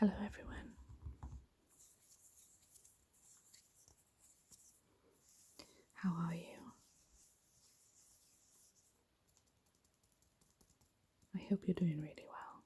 Hello everyone. How are you? I hope you're doing really well.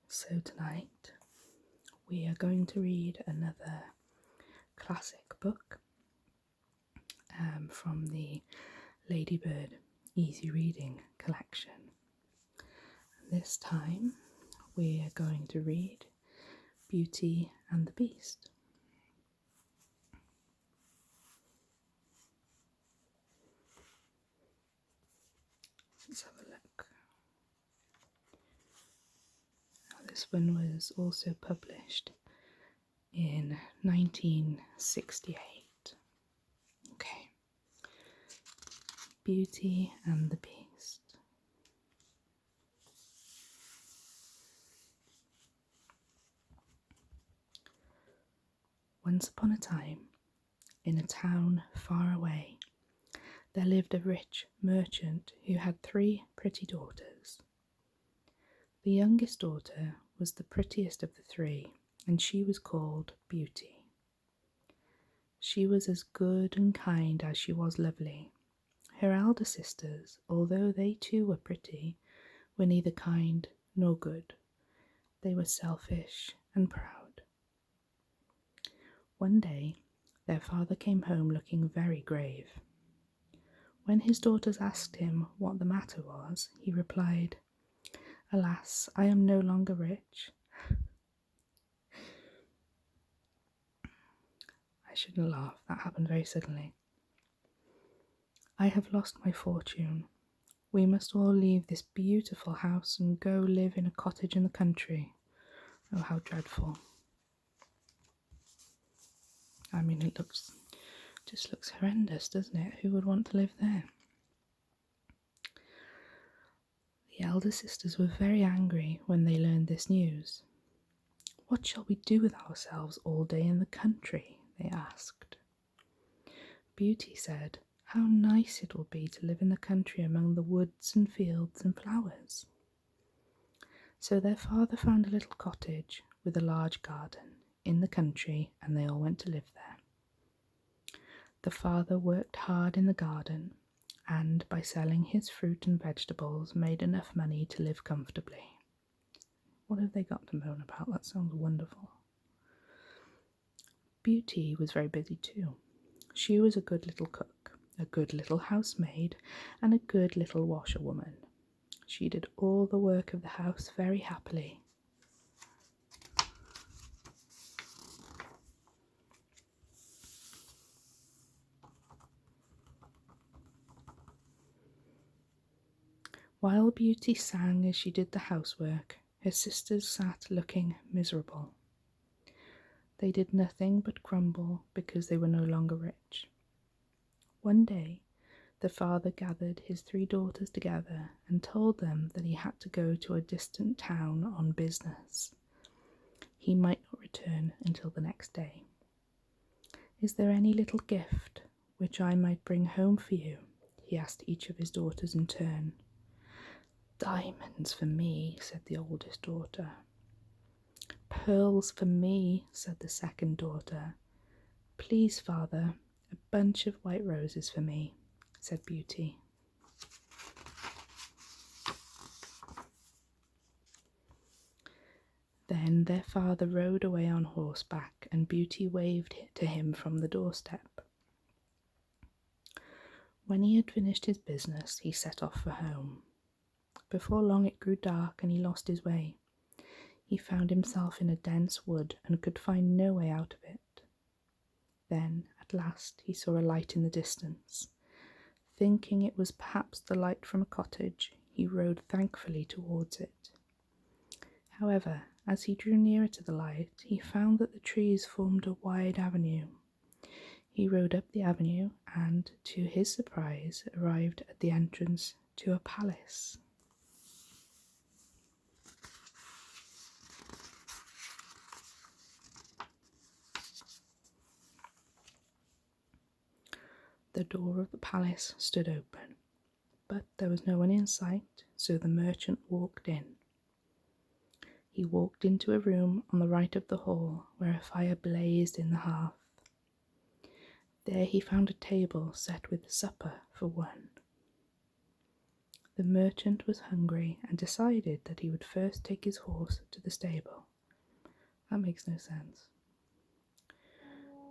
So tonight we are going to read another classic book from the Ladybird Easy Reading collection. And this time we are going to read Beauty and the Beast. Let's have a look. Now, this one was also published in 1968. Okay. Beauty and the Beast. Once upon a time, in a town far away, there lived a rich merchant who had 3 pretty daughters. The youngest daughter was the prettiest of the 3, and she was called Beauty. She was as good and kind as she was lovely. Her elder sisters, although they too were pretty, were neither kind nor good. They were selfish and proud. One day, their father came home looking very grave. When his daughters asked him what the matter was, he replied, "Alas, I am no longer rich." I shouldn't laugh, that happened very suddenly. "I have lost my fortune. We must all leave this beautiful house and go live in a cottage in the country. Oh, how dreadful." I mean, it just looks horrendous, doesn't it? Who would want to live there? The elder sisters were very angry when they learned this news. "What shall we do with ourselves all day in the country?" they asked. Beauty said, "How nice it will be to live in the country among the woods and fields and flowers." So their father found a little cottage with a large garden in the country, and they all went to live there. The father worked hard in the garden, and by selling his fruit and vegetables made enough money to live comfortably. What have they got to moan about? That sounds wonderful. Beauty was very busy too. She was a good little cook, a good little housemaid, and a good little washerwoman. She did all the work of the house very happily. While Beauty sang as she did the housework, her sisters sat looking miserable. They did nothing but grumble because they were no longer rich. One day, the father gathered his 3 daughters together and told them that he had to go to a distant town on business. He might not return until the next day. "Is there any little gift which I might bring home for you?" he asked each of his daughters in turn. "Diamonds for me," said the oldest daughter. "Pearls for me," said the second daughter. "Please, father, a bunch of white roses for me," said Beauty. Then their father rode away on horseback, and Beauty waved to him from the doorstep. When he had finished his business, he set off for home. Before long it grew dark and he lost his way. He found himself in a dense wood and could find no way out of it. Then, at last, he saw a light in the distance. Thinking it was perhaps the light from a cottage, he rode thankfully towards it. However, as he drew nearer to the light, he found that the trees formed a wide avenue. He rode up the avenue and, to his surprise, arrived at the entrance to a palace. The door of the palace stood open, but there was no one in sight, so the merchant walked in. He walked into a room on the right of the hall where a fire blazed in the hearth. There he found a table set with supper for one. The merchant was hungry and decided that he would first take his horse to the stable. That makes no sense.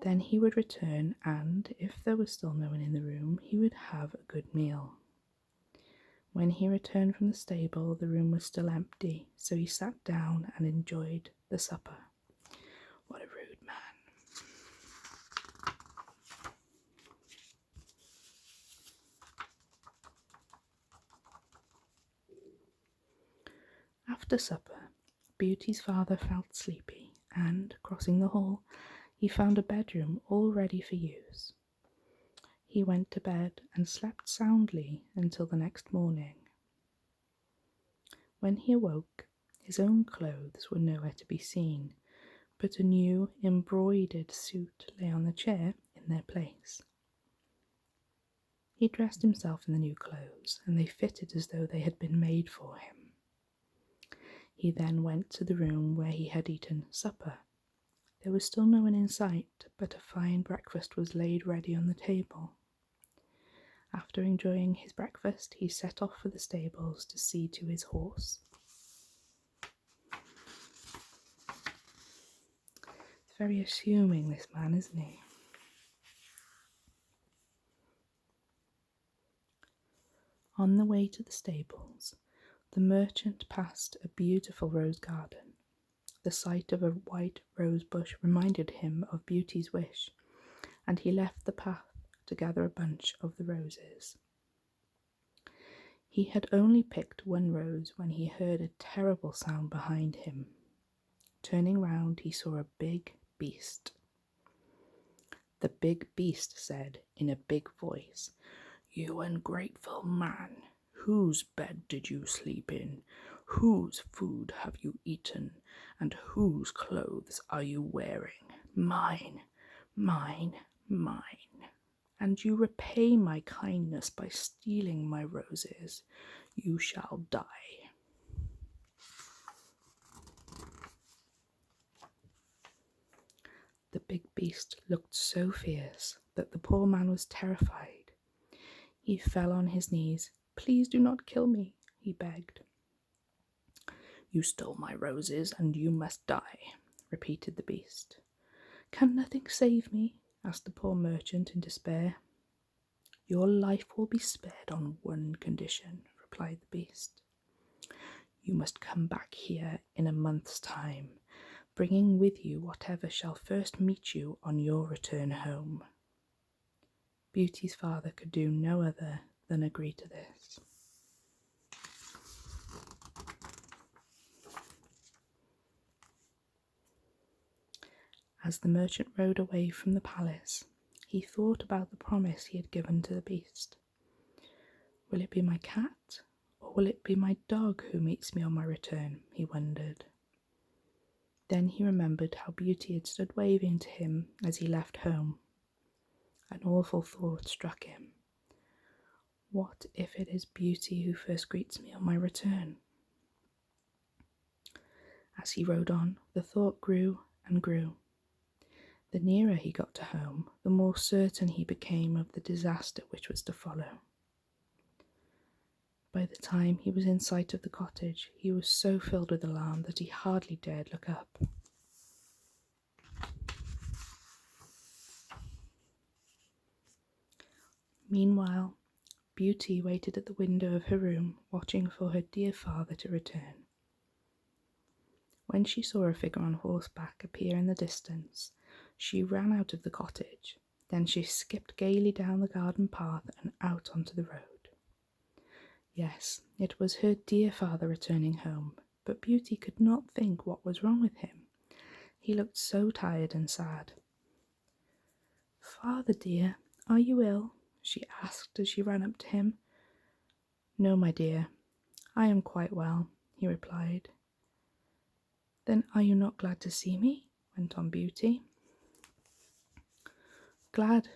Then he would return and, if there was still no one in the room, he would have a good meal. When he returned from the stable, the room was still empty, so he sat down and enjoyed the supper. What a rude man. After supper, Beauty's father felt sleepy, and, crossing the hall, he found a bedroom all ready for use. He went to bed and slept soundly until the next morning. When he awoke, his own clothes were nowhere to be seen, but a new embroidered suit lay on the chair in their place. He dressed himself in the new clothes, and they fitted as though they had been made for him. He then went to the room where he had eaten supper. There was still no one in sight, but a fine breakfast was laid ready on the table. After enjoying his breakfast, he set off for the stables to see to his horse. He's very assuming, this man, isn't he? On the way to the stables, the merchant passed a beautiful rose garden. The sight of a white rose bush reminded him of Beauty's wish, and he left the path to gather a bunch of the roses. He had only picked one rose when he heard a terrible sound behind him. Turning round, he saw a big beast. The big beast said in a big voice, "You ungrateful man, whose bed did you sleep in? Whose food have you eaten? And whose clothes are you wearing? Mine, mine, mine. And you repay my kindness by stealing my roses. You shall die." The big beast looked so fierce that the poor man was terrified. He fell on his knees. "Please do not kill me," he begged. "You stole my roses and you must die," repeated the beast. "Can nothing save me?" asked the poor merchant in despair. "Your life will be spared on one condition," replied the beast. "You must come back here in a month's time, bringing with you whatever shall first meet you on your return home." Beauty's father could do no other than agree to this. As the merchant rode away from the palace, he thought about the promise he had given to the beast. "Will it be my cat, or will it be my dog who meets me on my return?" he wondered. Then he remembered how Beauty had stood waving to him as he left home. An awful thought struck him. What if it is Beauty who first greets me on my return? As he rode on, the thought grew and grew. The nearer he got to home, the more certain he became of the disaster which was to follow. By the time he was in sight of the cottage, he was so filled with alarm that he hardly dared look up. Meanwhile, Beauty waited at the window of her room, watching for her dear father to return. When she saw a figure on horseback appear in the distance, she ran out of the cottage. Then she skipped gaily down the garden path and out onto the road. Yes, it was her dear father returning home, but Beauty could not think what was wrong with him. He looked so tired and sad. "Father dear, are you ill?" she asked as she ran up to him. "No, my dear, I am quite well," he replied. "Then are you not glad to see me?" went on Beauty. "Glad?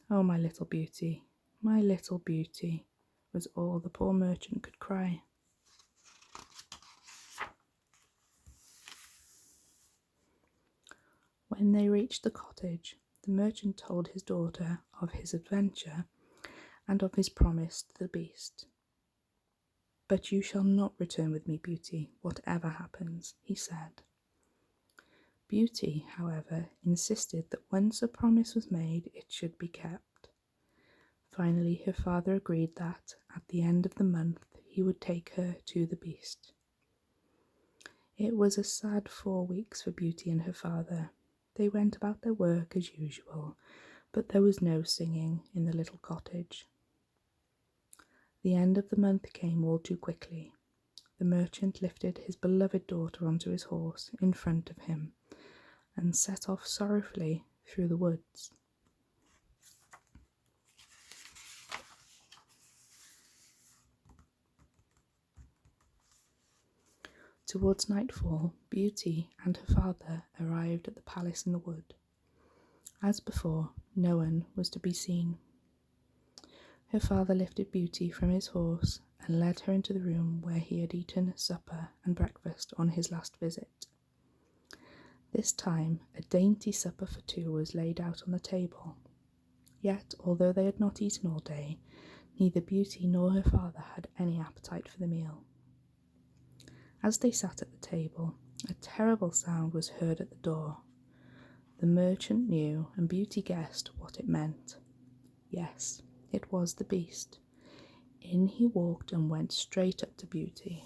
Oh, my little Beauty, my little Beauty," was all the poor merchant could cry. When they reached the cottage, the merchant told his daughter of his adventure and of his promise to the beast. "But you shall not return with me, Beauty, whatever happens," he said. Beauty, however, insisted that once a promise was made, it should be kept. Finally, her father agreed that, at the end of the month, he would take her to the beast. It was a sad 4 weeks for Beauty and her father. They went about their work as usual, but there was no singing in the little cottage. The end of the month came all too quickly. The merchant lifted his beloved daughter onto his horse in front of him and set off sorrowfully through the woods. Towards nightfall, Beauty and her father arrived at the palace in the wood. As before, no one was to be seen. Her father lifted Beauty from his horse and led her into the room where he had eaten supper and breakfast on his last visit. This time, a dainty supper for 2 was laid out on the table. Yet, although they had not eaten all day, neither Beauty nor her father had any appetite for the meal. As they sat at the table, a terrible sound was heard at the door. The merchant knew, and Beauty guessed what it meant. Yes, it was the beast. In he walked and went straight up to Beauty.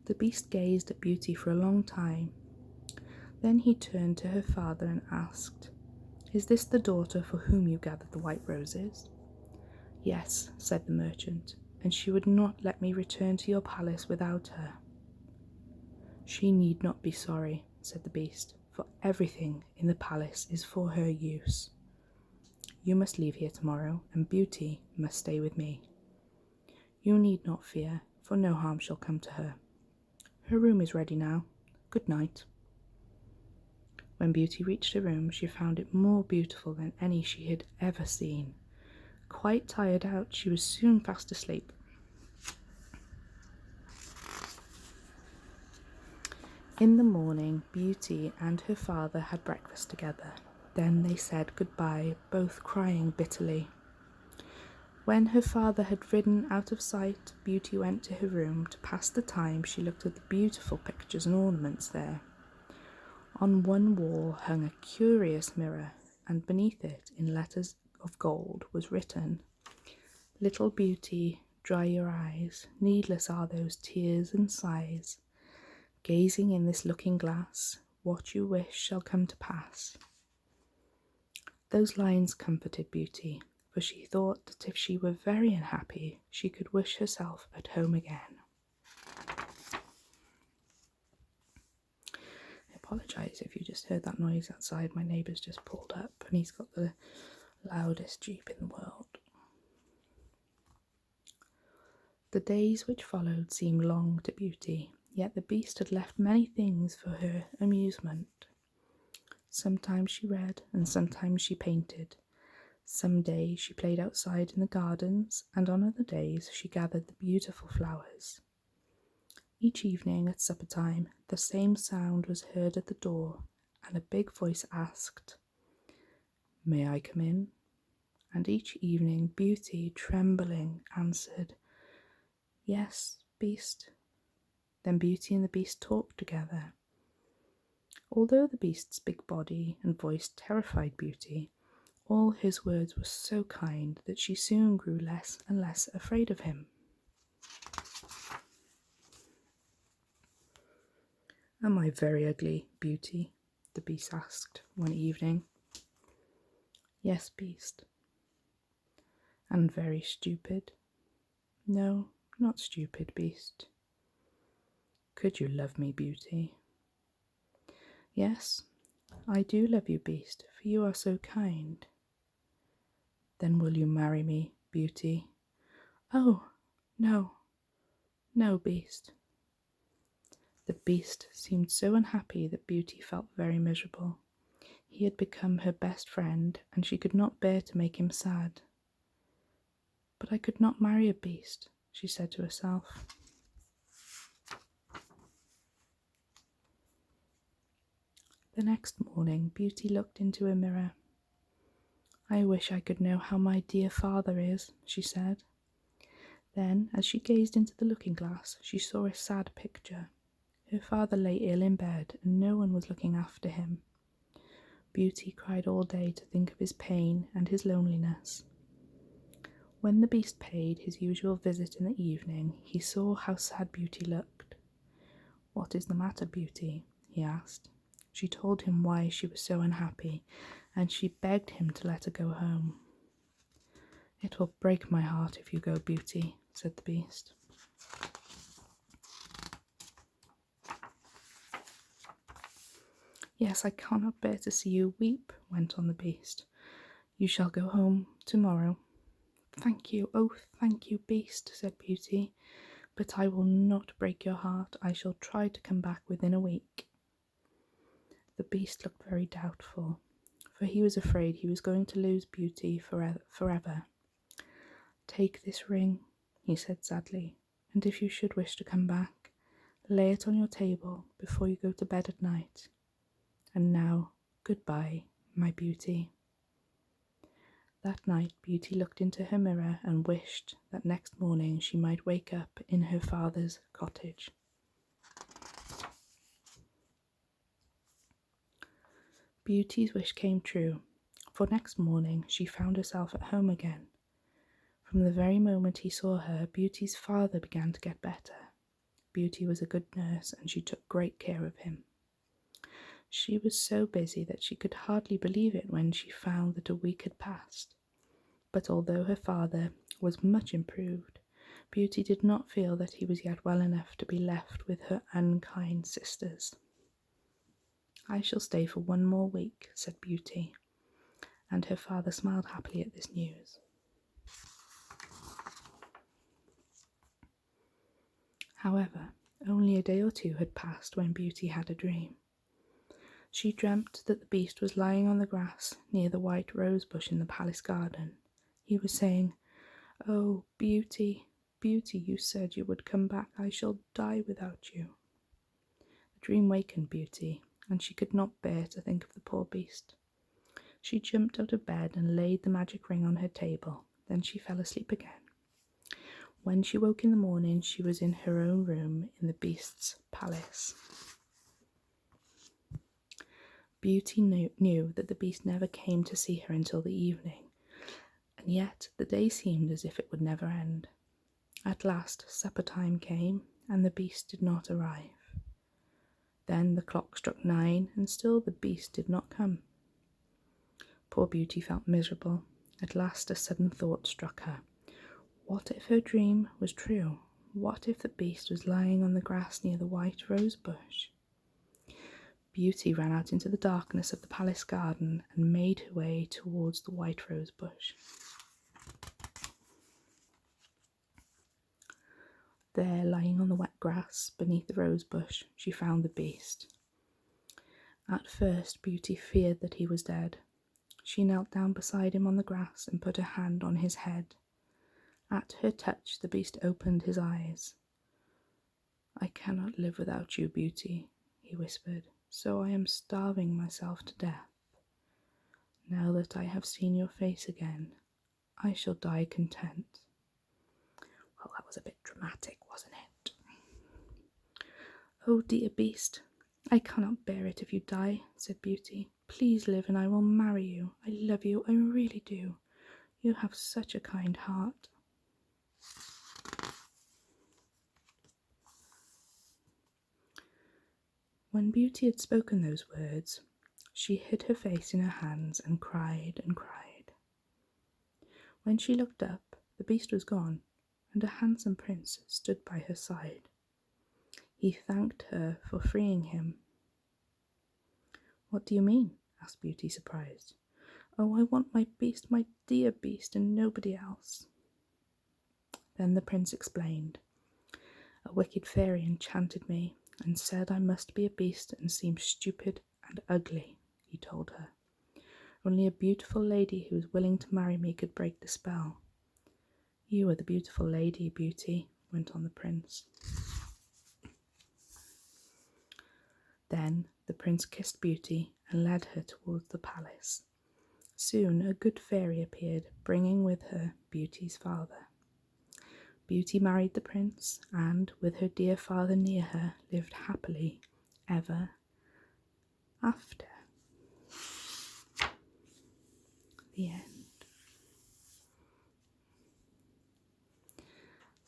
The beast gazed at Beauty for a long time. Then he turned to her father and asked, "Is this the daughter for whom you gathered the white roses?" "Yes," said the merchant, "and she would not let me return to your palace without her." "She need not be sorry," said the beast, "for everything in the palace is for her use. You must leave here tomorrow, and Beauty must stay with me. You need not fear, for no harm shall come to her. Her room is ready now. Good night." When Beauty reached her room, she found it more beautiful than any she had ever seen. Quite tired out, she was soon fast asleep. In the morning, Beauty and her father had breakfast together. Then they said goodbye, both crying bitterly. When her father had ridden out of sight, Beauty went to her room. To pass the time, she looked at the beautiful pictures and ornaments there. On one wall hung a curious mirror, and beneath it, in letters of gold, was written, "Little Beauty, dry your eyes, needless are those tears and sighs. Gazing in this looking glass, what you wish shall come to pass." Those lines comforted Beauty, for she thought that if she were very unhappy, she could wish herself at home again. I apologise if you just heard that noise outside. My neighbour's just pulled up and he's got the loudest Jeep in the world. The days which followed seemed long to Beauty, yet the beast had left many things for her amusement. Sometimes she read, and sometimes she painted. Some days she played outside in the gardens, and on other days she gathered the beautiful flowers. Each evening at supper time, the same sound was heard at the door, and a big voice asked, "May I come in?" And each evening Beauty, trembling, answered, "Yes, beast." Then Beauty and the beast talked together. Although the beast's big body and voice terrified Beauty, all his words were so kind that she soon grew less and less afraid of him. "Am I very ugly, Beauty?" the beast asked one evening. "Yes, beast." "And very stupid?" "No, not stupid, beast." "Could you love me, Beauty?" "Yes, I do love you, beast, for you are so kind." "Then will you marry me, Beauty?" "Oh, no, no, beast." The beast seemed so unhappy that Beauty felt very miserable. He had become her best friend, and she could not bear to make him sad. "But I could not marry a beast," she said to herself. The next morning, Beauty looked into a mirror. "I wish I could know how my dear father is," she said. Then, as she gazed into the looking-glass, she saw a sad picture. Her father lay ill in bed, and no one was looking after him. Beauty cried all day to think of his pain and his loneliness. When the Beast paid his usual visit in the evening, he saw how sad Beauty looked. "What is the matter, Beauty?" he asked. She told him why she was so unhappy, and she begged him to let her go home. "It will break my heart if you go, Beauty," said the Beast. "Yes, I cannot bear to see you weep," went on the Beast. "You shall go home tomorrow." "Thank you, oh thank you, Beast," said Beauty. "But I will not break your heart. I shall try to come back within a week." The Beast looked very doubtful, for he was afraid he was going to lose Beauty forever. "Take this ring," he said sadly, "and if you should wish to come back, lay it on your table before you go to bed at night. And now, goodbye, my Beauty." That night Beauty looked into her mirror and wished that next morning she might wake up in her father's cottage. Beauty's wish came true, for next morning she found herself at home again. From the very moment he saw her, Beauty's father began to get better. Beauty was a good nurse, and she took great care of him. She was so busy that she could hardly believe it when she found that a week had passed. But although her father was much improved, Beauty did not feel that he was yet well enough to be left with her unkind sisters. "I shall stay for 1 more week," said Beauty, and her father smiled happily at this news. However, only a day or 2 had passed when Beauty had a dream. She dreamt that the Beast was lying on the grass near the white rose bush in the palace garden. He was saying, "Oh, Beauty, Beauty, you said you would come back. I shall die without you." The dream wakened Beauty, and she could not bear to think of the poor Beast. She jumped out of bed and laid the magic ring on her table. Then she fell asleep again. When she woke in the morning, she was in her own room in the Beast's palace. Beauty knew that the Beast never came to see her until the evening, and yet the day seemed as if it would never end. At last supper time came, and the Beast did not arrive. Then the clock struck 9, and still the Beast did not come. Poor Beauty felt miserable. At last a sudden thought struck her. What if her dream was true? What if the Beast was lying on the grass near the white rose bush? Beauty ran out into the darkness of the palace garden and made her way towards the white rose bush. There, lying on the wet grass beneath the rose bush, she found the Beast. At first, Beauty feared that he was dead. She knelt down beside him on the grass and put her hand on his head. At her touch, the Beast opened his eyes. "I cannot live without you, Beauty," he whispered, "so I am starving myself to death. Now that I have seen your face again, I shall die content." Well, that was a bit dramatic, wasn't it? "Oh, dear Beast, I cannot bear it if you die," said Beauty. "Please live and I will marry you. I love you, I really do. You have such a kind heart." When Beauty had spoken those words, she hid her face in her hands and cried and cried. When she looked up, the Beast was gone, and a handsome prince stood by her side. He thanked her for freeing him. "What do you mean?" asked Beauty, surprised. "Oh, I want my Beast, my dear Beast, and nobody else." Then the prince explained. "A wicked fairy enchanted me and said I must be a beast and seem stupid and ugly," he told her. "Only a beautiful lady who was willing to marry me could break the spell." "You are the beautiful lady, Beauty," went on the prince. Then the prince kissed Beauty and led her towards the palace. Soon a good fairy appeared, bringing with her Beauty's father. Beauty married the prince, and, with her dear father near her, lived happily ever after. The end.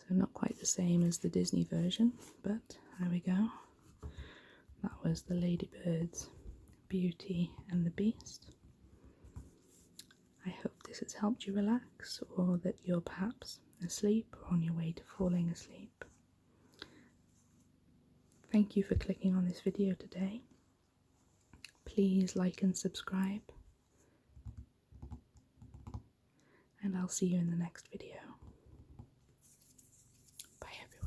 So not quite the same as the Disney version, but there we go. That was the Ladybirds, Beauty and the Beast. I hope this has helped you relax, or that you're perhaps asleep or on your way to falling asleep. Thank you for clicking on this video today. Please like and subscribe, and I'll see you in the next video. Bye everyone.